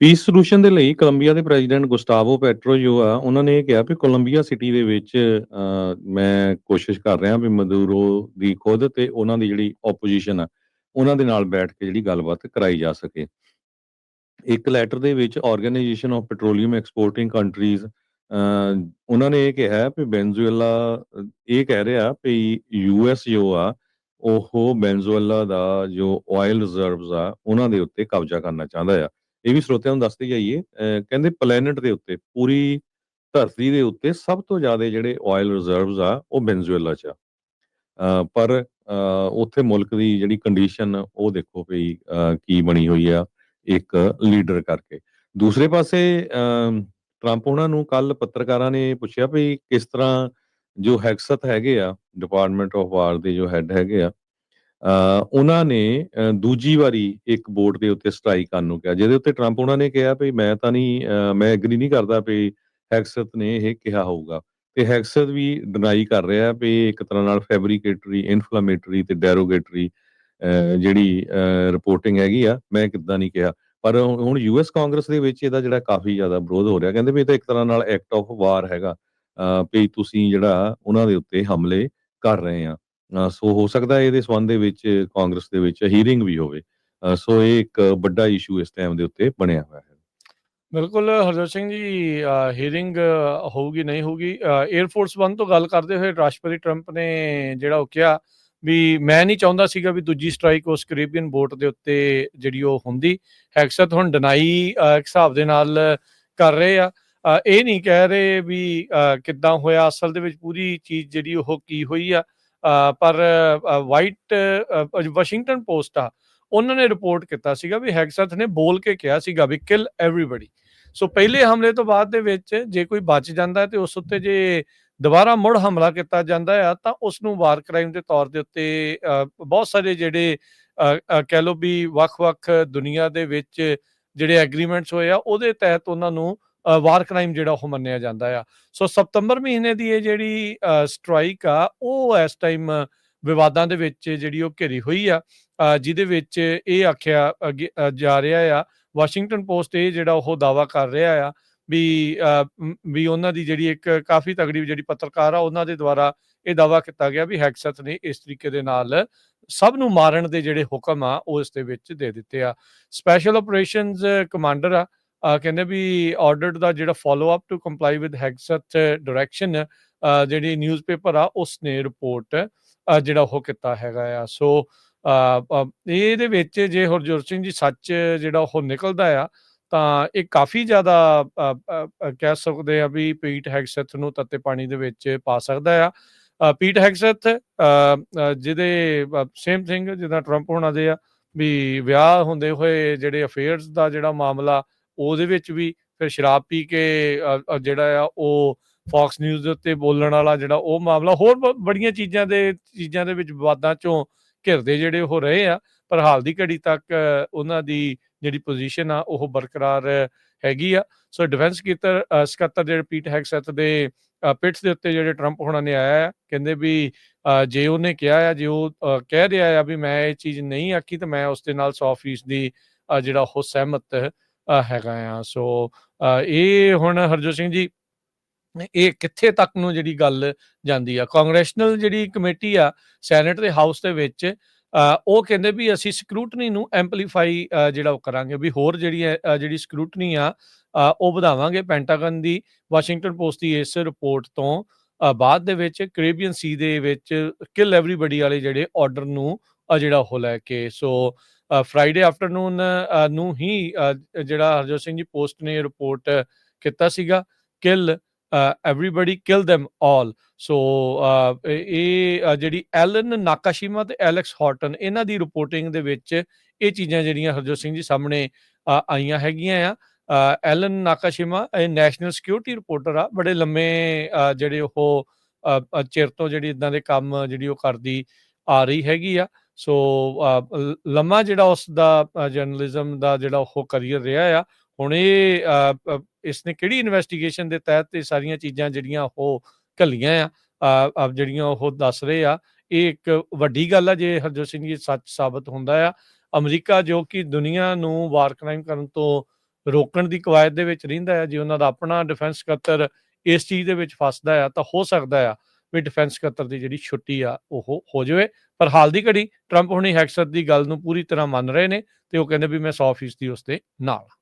Piece solution ਦੇ ਲਈ Columbia ਦੇ ਪ੍ਰੈਜ਼ੀਡੈਂਟ ਗੁਸਤਾਵੋ ਪੈਟਰੋ ਜੋ ਆ, ਉਹਨਾਂ ਨੇ ਇਹ ਕਿਹਾ ਵੀ ਕੋਲੰਬੀਆ ਸਿਟੀ ਦੇ ਵਿੱਚ ਮੈਂ ਕੋਸ਼ਿਸ਼ ਕਰ ਰਿਹਾ ਵੀ ਮਦੂਰੋ ਦੀ ਖੁਦ ਤੇ ਉਹਨਾਂ ਦੀ ਜਿਹੜੀ ਓਪੋਜੀਸ਼ਨ ਆ, ਉਹਨਾਂ ਦੇ ਨਾਲ ਬੈਠ ਕੇ ਜਿਹੜੀ ਗੱਲਬਾਤ ਕਰਾਈ ਜਾ ਸਕੇ। ਇੱਕ ਲੈਟਰ ਦੇ ਵਿੱਚ organisation of petroleum exporting countries ਉਹਨਾਂ ਨੇ ਇਹ ਕਿਹਾ ਵੀ ਵੈਨਜ਼ੂਏਲਾ ਇਹ ਕਹਿ ਰਿਹਾ ਵੀ ਯੂਐਸ ਜੋ ਆ, ਉਹ ਵੈਨਜ਼ੂਏਲਾ ਦਾ ਜੋ ਆਇਲ ਰਿਜ਼ਰਵਸ ਆ, ਉਹਨਾਂ ਦੇ ਉੱਤੇ ਕਬਜ਼ਾ ਕਰਨਾ ਚਾਹੁੰਦਾ ਆ। ਇਹ ਵੀ ਸਰੋਤਿਆਂ ਨੂੰ ਦੱਸਦੇ ਜਾਈਏ, ਕਹਿੰਦੇ ਪਲੈਨਟ ਦੇ ਉੱਤੇ, ਪੂਰੀ ਧਰਤੀ ਦੇ ਉੱਤੇ ਸਭ ਤੋਂ ਜ਼ਿਆਦਾ ਜਿਹੜੇ ਆਇਲ ਰਿਜ਼ਰਵਸ ਆ, ਉਹ ਵੈਨਜ਼ੂਏਲਾ 'ਚ ਆ। ਪਰ ਉੱਥੇ ਮੁਲਕ ਦੀ ਜਿਹੜੀ ਕੰਡੀਸ਼ਨ ਉਹ ਦੇਖੋ ਵੀ ਕੀ ਬਣੀ ਹੋਈ ਆ ਇੱਕ ਲੀਡਰ ਕਰਕੇ। ਦੂਸਰੇ ਪਾਸੇ ਟਰੰਪ ਉਹਨਾਂ ਨੂੰ ਕੱਲ੍ਹ ਪੱਤਰਕਾਰਾਂ ਨੇ ਪੁੱਛਿਆ ਵੀ ਕਿਸ ਤਰ੍ਹਾਂ ਜੋ ਹੈਗਸਥ ਹੈਗੇ ਆ, ਡਿਪਾਰਟਮੈਂਟ ਆਫ ਵਾਰ ਦੇ ਜੋ ਹੈਡ ਹੈਗੇ ਆ, ਉਹਨਾਂ ਨੇ ਦੂਜੀ ਵਾਰੀ ਇੱਕ ਵੋਟ ਦੇ ਉੱਤੇ ਸਟ੍ਰਾਈਕ ਕਰਨ ਨੂੰ ਕਿਹਾ, ਜਿਹਦੇ ਉੱਤੇ ਟਰੰਪ ਉਹਨਾਂ ਨੇ ਕਿਹਾ ਵੀ ਮੈਂ ਤਾਂ ਨਹੀਂ ਮੈਂ ਐਗਰੀ ਨਹੀਂ ਕਰਦਾ ਵੀ ਹੈਗਸਥ ਨੇ ਇਹ ਕਿਹਾ ਹੋਊਗਾ। ਤੇ ਹੈਗਸਥ ਵੀ ਡਿਨਾਈ ਕਰ ਰਿਹਾ ਵੀ ਇੱਕ ਤਰ੍ਹਾਂ ਨਾਲ ਫੈਬਰੀਕੇਟਰੀ, ਇਨਫਲੇਮੇਟਰੀ ਤੇ ਡੈਰੋਗੇਟਰੀ ਜਿਹੜੀ ਰਿਪੋਰਟਿੰਗ ਹੈਗੀ ਆ, ਮੈਂ ਕਿੱਦਾਂ ਨਹੀਂ ਕਿਹਾ। ਪਰ ਹੁਣ ਯੂਐਸ ਕਾਂਗਰਸ ਦੇ ਵਿੱਚ ਇਹਦਾ ਜਿਹੜਾ ਕਾਫੀ ਜ਼ਿਆਦਾ ਵਿਰੋਧ ਹੋ ਰਿਹਾ, ਕਹਿੰਦੇ ਵੀ ਇਹ ਤਾਂ ਇੱਕ ਤਰ੍ਹਾਂ ਨਾਲ ਐਕਟ ਆਫ ਵਾਰ ਹੈਗਾ, ਵੀ ਤੁਸੀਂ ਜਿਹੜਾ ਉਹਨਾਂ ਦੇ ਉੱਤੇ ਹਮਲੇ ਕਰ ਰਹੇ ਆ। ਸੋ ਹੋ ਸਕਦਾ ਹੈ ਇਹਦੇ ਸੰਬੰਧ ਦੇ ਵਿੱਚ ਕਾਂਗਰਸ ਦੇ ਵਿੱਚ ਹੀਅਰਿੰਗ ਵੀ ਹੋਵੇ। ਸੋ ਇਹ ਇੱਕ ਵੱਡਾ ਇਸ਼ੂ ਇਸ ਟਾਈਮ ਦੇ ਉੱਤੇ ਬਣਿਆ ਹੋਇਆ ਹੈ। ਬਿਲਕੁਲ ਹਰਜੋਤ ਸਿੰਘ ਜੀ, ਹੀਅਰਿੰਗ ਹੋਊਗੀ ਨਹੀਂ ਹੋਊਗੀ। ਏਅਰ ਫੋਰਸ 1 ਤੋਂ ਗੱਲ ਕਰਦੇ ਹੋਏ ਰਾਸ਼ਟਰਪਤੀ ਟਰੰਪ ਨੇ ਜਿਹੜਾ ਉਹ ਕਿਹਾ ਵੀ ਮੈਂ ਨਹੀਂ ਚਾਹੁੰਦਾ ਸੀਗਾ ਵੀ ਦੂਜੀ ਸਟ੍ਰਾਈਕ ਉਸ ਕੈਰੇਬੀਅਨ ਬੋਟ ਦੇ ਉੱਤੇ ਜਿਹੜੀ ਉਹ ਹੁੰਦੀ। ਹੈਗਸਥ ਹੁਣ ਡਿਨਾਈ ਇੱਕ ਹਿਸਾਬ ਦੇ ਨਾਲ ਕਰ ਰਹੇ ਆ। ਇਹ ਨਹੀਂ ਕਹਿ ਰਹੇ ਵੀ ਕਿੱਦਾਂ ਹੋਇਆ, ਅਸਲ ਦੇ ਵਿੱਚ ਪੂਰੀ ਚੀਜ਼ ਜਿਹੜੀ ਉਹ ਕੀ ਹੋਈ ਆ। ਪਰ ਵਾਈਟ ਵਾਸ਼ਿੰਗਟਨ ਪੋਸਟ ਆ, ਉਹਨਾਂ ਨੇ ਰਿਪੋਰਟ ਕੀਤਾ ਸੀਗਾ ਵੀ ਹੈਗਸਥ ਨੇ ਬੋਲ ਕੇ ਕਿਹਾ ਸੀਗਾ ਵੀ ਕਿਲ ਐਵਰੀਬਡੀ। ਸੋ ਪਹਿਲੇ ਹਮਲੇ ਤੋਂ ਬਾਅਦ ਦੇ ਵਿੱਚ ਜੇ ਕੋਈ ਬਚ ਜਾਂਦਾ ਹੈ ਤੇ ਉਸ ਉੱਤੇ ਜੇ ਦੁਬਾਰਾ ਮੁੜ ਹਮਲਾ ਕੀਤਾ ਜਾਂਦਾ ਆ ਤਾਂ ਉਸ ਨੂੰ ਵਾਰ ਕ੍ਰਾਈਮ ਦੇ ਤੌਰ ਦੇ ਉੱਤੇ ਬਹੁਤ ਸਾਰੇ ਜਿਹੜੇ ਕਹਿ ਲਓ ਵੀ ਵੱਖ-ਵੱਖ ਦੁਨੀਆ ਦੇ ਵਿੱਚ ਜਿਹੜੇ ਐਗਰੀਮੈਂਟਸ ਹੋਏ ਆ ਉਹਦੇ ਤਹਿਤ ਉਹਨਾਂ ਨੂੰ ਵਾਰ ਕ੍ਰਾਈਮ ਜਿਹੜਾ ਉਹ ਮੰਨਿਆ ਜਾਂਦਾ ਆ। ਸੋ ਸਤੰਬਰ ਮਹੀਨੇ ਦੀ ਇਹ ਜਿਹੜੀ ਸਟ੍ਰਾਈਕ ਆ ਉਹ ਇਸ ਟਾਈਮ ਵਿਵਾਦਾਂ ਦੇ ਵਿੱਚ ਜਿਹੜੀ ਉਹ ਘਿਰੀ ਹੋਈ ਆ, ਜਿਹਦੇ ਵਿੱਚ ਇਹ ਆਖਿਆ ਜਾ ਰਿਹਾ ਆ, ਵਾਸ਼ਿੰਗਟਨ ਪੋਸਟ ਇਹ ਜਿਹੜਾ ਉਹ ਦਾਅਵਾ ਕਰ ਰਿਹਾ ਆ ਵੀ ਉਹਨਾਂ ਦੀ ਜਿਹੜੀ ਇੱਕ ਕਾਫੀ ਤਗੜੀ ਜਿਹੜੀ ਪੱਤਰਕਾਰ ਆ ਉਹਨਾਂ ਦੇ ਦੁਆਰਾ ਇਹ ਦਾਅਵਾ ਕੀਤਾ ਗਿਆ ਵੀ ਹੈਗਸਥ ਨੇ ਇਸ ਤਰੀਕੇ ਦੇ ਨਾਲ ਸਭ ਨੂੰ ਮਾਰਨ ਦੇ ਜਿਹੜੇ ਹੁਕਮ ਆ ਉਹ ਇਸ ਦੇ ਵਿੱਚ ਦੇ ਦਿੱਤੇ ਆ। ਸਪੈਸ਼ਲ ਆਪਰੇਸ਼ਨਸ ਕਮਾਂਡਰ ਆ, ਕਹਿੰਦੇ ਵੀ ਆਰਡਰਡ ਦਾ ਜਿਹੜਾ follow up to comply with ਹੈਗਸਥ ਡਾਇਰੈਕਸ਼ਨ, ਜਿਹੜੀ ਨਿਊਜ਼ਪੇਪਰ ਆ ਉਸਨੇ ਰਿਪੋਰਟ ਜਿਹੜਾ ਉਹ ਕੀਤਾ ਹੈਗਾ ਆ। ਸੋ ਇਹਦੇ ਵਿੱਚ ਜੇ ਹਰਜੋਤ ਸਿੰਘ ਜੀ ਸੱਚ ਜਿਹੜਾ ਉਹ ਨਿਕਲਦਾ ਆ ਤਾਂ ਇਹ ਕਾਫੀ ਜ਼ਿਆਦਾ ਕਹਿ ਸਕਦੇ ਆ ਵੀ ਪੀਟ ਹੈਗਸਥ ਨੂੰ ਤੱਤੇ ਪਾਣੀ ਦੇ ਵਿੱਚ ਪਾ ਸਕਦਾ ਆ। ਪੀਟ ਹੈਗਸਥ ਜਿਹਦੇ ਸੇਮ ਥਿੰਗ ਜਿੱਦਾਂ ਟਰੰਪ ਹੋਣਾ ਦੇ ਆ ਵੀ ਵਿਆਹ ਹੁੰਦੇ ਹੋਏ ਜਿਹੜੇ ਅਫੇਅਰਸ ਦਾ ਜਿਹੜਾ ਮਾਮਲਾ, ਉਹਦੇ ਵਿੱਚ ਵੀ ਫਿਰ ਸ਼ਰਾਬ ਪੀ ਕੇ ਜਿਹੜਾ ਆ ਉਹ ਫੌਕਸ ਨਿਊਜ਼ ਦੇ ਉੱਤੇ ਬੋਲਣ ਵਾਲਾ ਜਿਹੜਾ ਉਹ ਮਾਮਲਾ, ਹੋਰ ਬੜੀਆਂ ਚੀਜ਼ਾਂ ਦੇ ਵਿੱਚ ਵਿਵਾਦਾਂ ਚੋਂ ਘਿਰਦੇ ਜਿਹੜੇ ਉਹ ਰਹੇ ਆ। ਪਰ ਹਾਲ ਦੀ ਘੜੀ ਤੱਕ ਉਹਨਾਂ ਦੀ ਜਿਹੜੀ ਪੋਜੀਸ਼ਨ ਆ ਉਹ ਬਰਕਰਾਰ ਹੈਗੀ ਆ। ਸੋ ਡਿਫੈਂਸ ਸਕੱਤਰ ਜਿਹੜੇ ਪੀਟ ਹੈਗਸਥ ਦੇ ਪਿੱਠ ਦੇ ਉੱਤੇ ਜਿਹੜੇ ਟਰੰਪ ਹੋਣਾ ਨੇ ਆਇਆ ਆ, ਕਹਿੰਦੇ ਵੀ ਜੇ ਉਹਨੇ ਕਿਹਾ ਆ, ਜੇ ਉਹ ਕਹਿ ਰਿਹਾ ਆ ਵੀ ਮੈਂ ਇਹ ਚੀਜ਼ ਨਹੀਂ ਆਖੀ ਤਾਂ ਮੈਂ ਉਸ ਦੇ ਨਾਲ 100% ਜਿਹੜਾ ਉਹ ਸਹਿਮਤ ਹੈਗਾ ਆ। ਸੋ ਇਹ ਹੁਣ ਹਰਜੋਤ ਸਿੰਘ ਜੀ ਇਹ ਕਿੱਥੇ ਤੱਕ ਨੂੰ ਜਿਹੜੀ ਗੱਲ ਜਾਂਦੀ ਆ। ਕਾਂਗਰੈਸ਼ਨਲ ਜਿਹੜੀ ਕਮੇਟੀ ਆ ਸੈਨੇਟ ਤੇ ਹਾਊਸ ਦੇ ਵਿੱਚ, ਉਹ ਕਹਿੰਦੇ ਵੀ ਅਸੀਂ ਸਕਰੂਟਨੀ ਨੂੰ ਐਂਪਲੀਫਾਈ ਜਿਹੜਾ ਉਹ ਕਰਾਂਗੇ, ਵੀ ਹੋਰ ਜਿਹੜੀ ਸਕਰੂਟਨੀ ਆ ਉਹ ਵਧਾਵਾਂਗੇ ਪੈਂਟਾਗਨ ਦੀ ਵਾਸ਼ਿੰਗਟਨ ਪੋਸਟ ਦੀ ਇਸ ਰਿਪੋਰਟ ਤੋਂ ਬਾਅਦ ਦੇ ਵਿੱਚ ਕੈਰੇਬੀਅਨ ਸੀ ਦੇ ਵਿੱਚ ਕਿਲ ਐਵਰੀਬਡੀ ਵਾਲੇ ਜਿਹੜੇ ਆਰਡਰ ਨੂੰ ਜਿਹੜਾ ਉਹ ਲੈ ਕੇ। ਸੋ ਫਰਾਈਡੇ ਆਫਟਰਨੂਨ ਨੂੰ ਹੀ ਜਿਹੜਾ ਹਰਜੋਤ ਸਿੰਘ ਜੀ ਪੋਸਟ ਨੇ ਰਿਪੋਰਟ ਕੀਤਾ ਸੀਗਾ, ਕਿਲ everybody kill them all। ਸੋ ਇਹ ਜਿਹੜੀ ਐਲਨ ਨਾਕਾਸ਼ੀਮਾ ਤੇ ਐਲੈਕਸ ਹਾਰਟਨ ਇਹਨਾਂ ਦੀ ਰਿਪੋਰਟਿੰਗ ਦੇ ਵਿੱਚ ਇਹ ਚੀਜ਼ਾਂ ਜਿਹੜੀਆਂ ਹਰਜੋਤ ਸਿੰਘ ਜੀ ਸਾਹਮਣੇ ਆਈਆਂ ਹੈਗੀਆਂ ਆ। ਐਲਨ ਨਾਕਾਸ਼ੀਮਾ ਇਹ ਨੈਸ਼ਨਲ ਸਿਕਿਉਰਿਟੀ ਰਿਪੋਰਟਰ ਆ, ਬੜੇ ਲੰਮੇ ਜਿਹੜੇ ਉਹ ਚਿਰ ਤੋਂ ਜਿਹੜੀ ਇਦਾਂ ਦੇ ਕੰਮ ਜਿਹੜੀ ਉਹ ਕਰਦੀ ਆ ਰਹੀ ਹੈਗੀ ਆ। ਸੋ ਲੰਮਾ ਜਿਹੜਾ ਉਸ ਦਾ ਜਰਨਲਿਜ਼ਮ ਦਾ ਜਿਹੜਾ ਉਹ ਕਰੀਅਰ ਰਿਹਾ ਆ। ਹੁਣ ਇਹ ਇਸਨੇ ਕਿਹੜੀ ਇਨਵੈਸਟੀਗੇਸ਼ਨ ਦੇ ਤਹਿਤ ਇਹ ਸਾਰੀਆਂ ਚੀਜ਼ਾਂ ਜਿਹੜੀਆਂ ਉਹ ਘੱਲੀਆਂ ਆ ਜਿਹੜੀਆਂ ਉਹ ਦੱਸ ਰਹੇ ਆ, ਇਹ ਇੱਕ ਵੱਡੀ ਗੱਲ ਆ ਜੇ ਹਰਜੋਤ ਸਿੰਘ ਜੀ ਸੱਚ ਸਾਬਤ ਹੁੰਦਾ ਆ। ਅਮਰੀਕਾ ਜੋ ਕਿ ਦੁਨੀਆ ਨੂੰ ਵਾਰ ਕ੍ਰਾਈਮ ਕਰਨ ਤੋਂ ਰੋਕਣ ਦੀ ਕਵਾਇਦ ਦੇ ਵਿੱਚ ਰਹਿੰਦਾ ਆ, ਜੇ ਉਹਨਾਂ ਦਾ ਆਪਣਾ ਡਿਫੈਂਸ ਸਕੱਤਰ ਇਸ ਚੀਜ਼ ਦੇ ਵਿੱਚ ਫਸਦਾ ਆ ਤਾਂ ਹੋ ਸਕਦਾ ਆ ਵੀ ਡਿਫੈਂਸ ਸਕੱਤਰ ਦੀ ਜਿਹੜੀ ਛੁੱਟੀ ਆ ਉਹ ਹੋ ਜਾਵੇ। ਪਰ ਹਾਲ ਦੀ ਘੜੀ ਟਰੰਪ ਹੁਣੀ ਹੈਕਸਰ ਦੀ ਗੱਲ ਨੂੰ ਪੂਰੀ ਤਰ੍ਹਾਂ ਮੰਨ ਰਹੇ ਨੇ ਤੇ ਉਹ ਕਹਿੰਦੇ ਵੀ ਮੈਂ 100% ਉਸ ਦੇ ਨਾਲ ਹਾਂ।